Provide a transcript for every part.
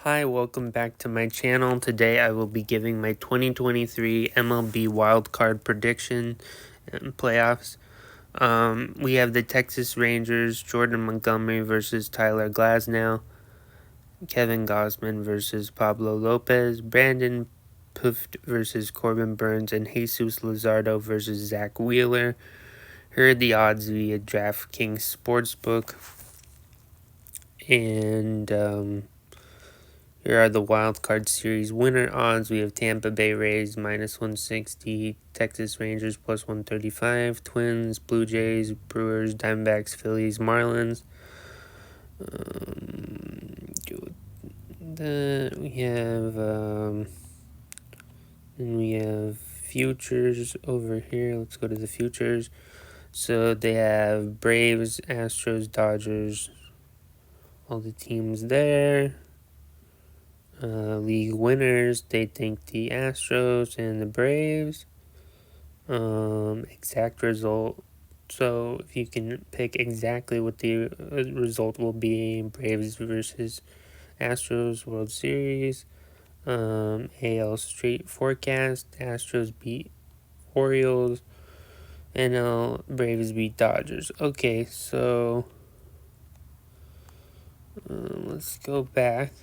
Hi, welcome back to my channel. Today I will be giving my 2023 MLB Wildcard prediction and playoffs. We have the Texas Rangers, Jordan Montgomery versus Tyler Glasnow, Kevin Gausman versus Pablo Lopez, Brandon Pfaadt versus Corbin Burns, and Jesus Luzardo versus Zach Wheeler. Here are the odds via DraftKings Sportsbook. And here are the Wild Card Series winner odds. We have Tampa Bay Rays -160, Texas Rangers +135, Twins, Blue Jays, Brewers, Diamondbacks, Phillies, Marlins. We have futures over here. Let's go to the futures. So they have Braves, Astros, Dodgers, all the teams there. League winners, they think the Astros and the Braves. Exact result. So if you can pick exactly what the result will be, Braves versus Astros World Series. AL Street forecast, Astros beat Orioles. NL Braves beat Dodgers. Okay, so let's go back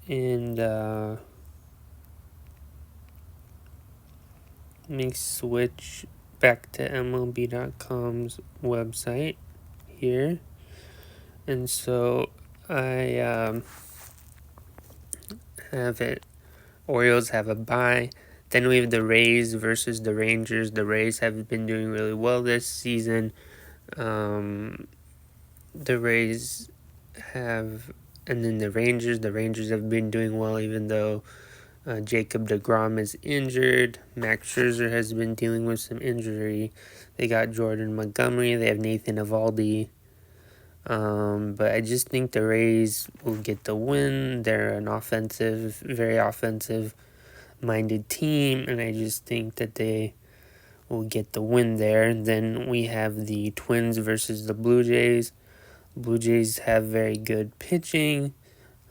and let me switch back to MLB.com's website here. And so I have it. Orioles have a bye. Then we have the Rays versus the Rangers. The Rays have been doing really well this season. The Rays have, and then the Rangers have been doing well even though Jacob deGrom is injured. Max Scherzer has been dealing with some injury. They got Jordan Montgomery. They have Nathan Eovaldi. But I just think the Rays will get the win. They're an very offensive-minded team, and I just think that they will get the win there. And then we have the Twins versus the Blue Jays. Blue Jays have very good pitching.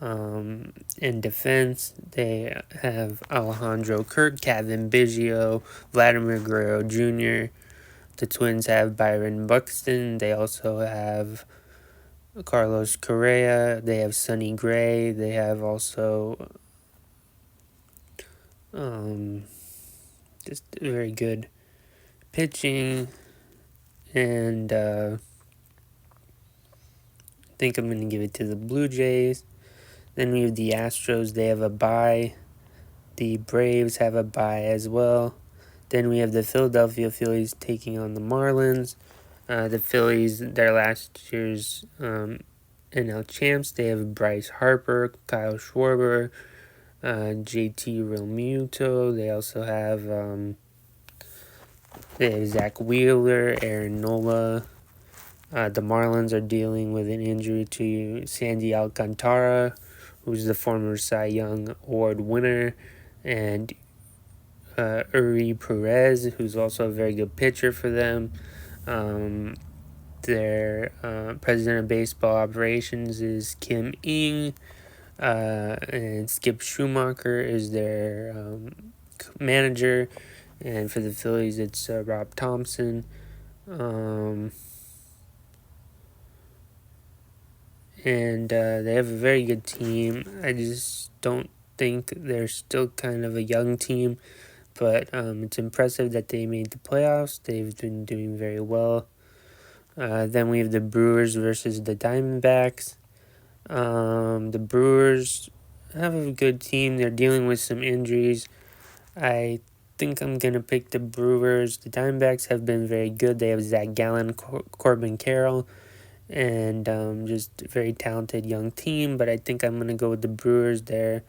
In defense, they have Alejandro Kirk, Kevin Biggio, Vladimir Guerrero Jr. The Twins have Byron Buxton. They also have Carlos Correa. They have Sonny Gray. They have also just very good pitching. And I think I'm going to give it to the Blue Jays. Then we have the Astros. They have a bye. The Braves have a bye as well. Then we have the Philadelphia Phillies taking on the Marlins. The Phillies, their last year's NL champs. They have Bryce Harper, Kyle Schwarber, JT Realmuto. They also have Zach Wheeler, Aaron Nola. The Marlins are dealing with an injury to Sandy Alcantara, who's the former Cy Young Award winner, and Uri Perez, who's also a very good pitcher for them. Their president of baseball operations is Kim Ng, and Skip Schumacher is their manager, and for the Phillies it's Rob Thompson. And they have a very good team. I just don't think they're still kind of a young team, but it's impressive that they made the playoffs. They've been doing very well. Then we have the Brewers versus the Diamondbacks. The Brewers have a good team. They're dealing with some injuries. I think I'm going to pick the Brewers. The Diamondbacks have been very good. They have Zach Gallen, Corbin Carroll, and just a very talented young team. But I think I'm going to go with the Brewers. They're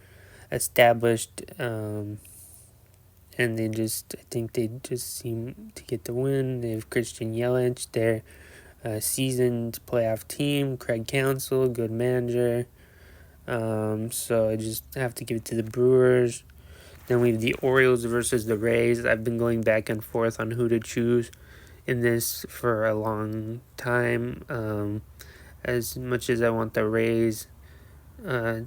established, and I think they just seem to get the win. They have Christian Yelich. They're a seasoned playoff team. Craig Counsell, good manager. So I just have to give it to the Brewers. Then we have the Orioles versus the Rays. I've been going back and forth on who to choose in this for a long time. As much as I want the Rays, uh,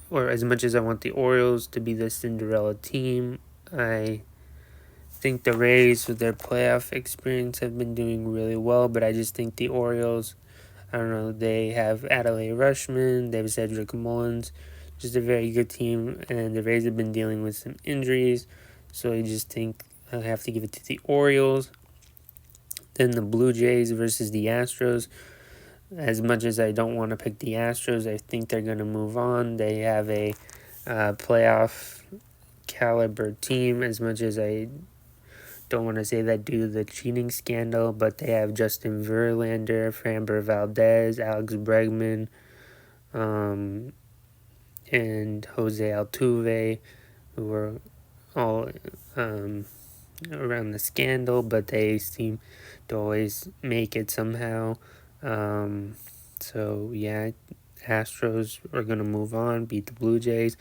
or as much as I want the Orioles to be the Cinderella team, I think the Rays with their playoff experience have been doing really well, but I just think the Orioles, I don't know, they have Adley Rutschman, they have Cedric Mullins, just a very good team, and the Rays have been dealing with some injuries, so I just think I have to give it to the Orioles. Then the Blue Jays versus the Astros. As much as I don't want to pick the Astros, I think they're going to move on. They have a playoff caliber team, as much as I don't want to say that due to the cheating scandal, but they have Justin Verlander, Framber Valdez, Alex Bregman, and Jose Altuve, who are all around the scandal, but they seem to always make it somehow. So yeah, Astros are going to move on, beat the Blue Jays.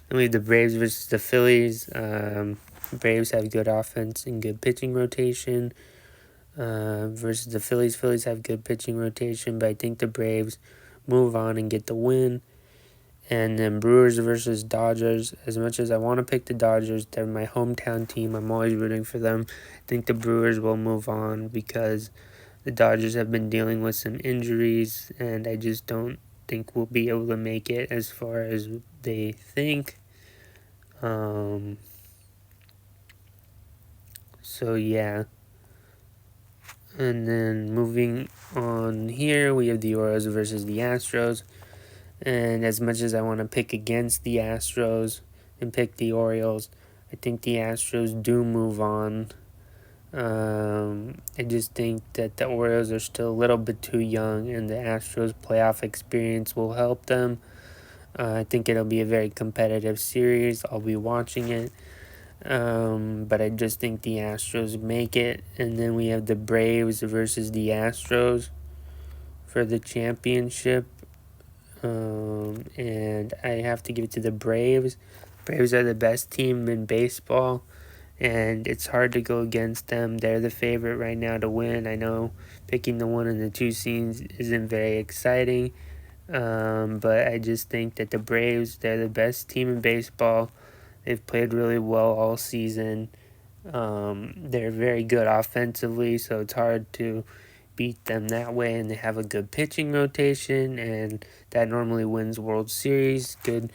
Then we have the Braves versus the Phillies. Braves have good offense and good pitching rotation. Versus the Phillies. Phillies have good pitching rotation, but I think the Braves move on and get the win. And then Brewers versus Dodgers. As much as I want to pick the Dodgers, they're my hometown team. I'm always rooting for them. I think the Brewers will move on because the Dodgers have been dealing with some injuries, and I just don't think we'll be able to make it as far as they think. So yeah. And then moving on here, we have the Orioles versus the Astros. And as much as I want to pick against the Astros and pick the Orioles, I think the Astros do move on. I just think that the Orioles are still a little bit too young, and the Astros' playoff experience will help them. I think it'll be a very competitive series. I'll be watching it. But I just think the Astros make it. And then we have the Braves versus the Astros for the championship. And I have to give it to the Braves. Braves are the best team in baseball, and it's hard to go against them. They're the favorite right now to win. I know picking the 1 and the 2 seeds isn't very exciting, but I just think that the Braves, they're the best team in baseball. They've played really well all season. They're very good offensively, so it's hard to beat them that way, and they have a good pitching rotation, and that normally wins World Series. Good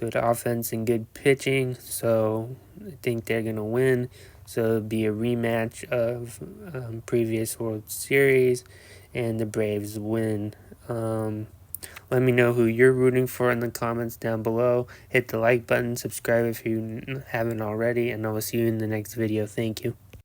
offense and good pitching, so I think they're gonna win. So it'll be a rematch of previous World Series, and the Braves win. Let me know who you're rooting for in the comments down below. Hit the like button, subscribe if you haven't already, and I will see you in the next video. Thank you.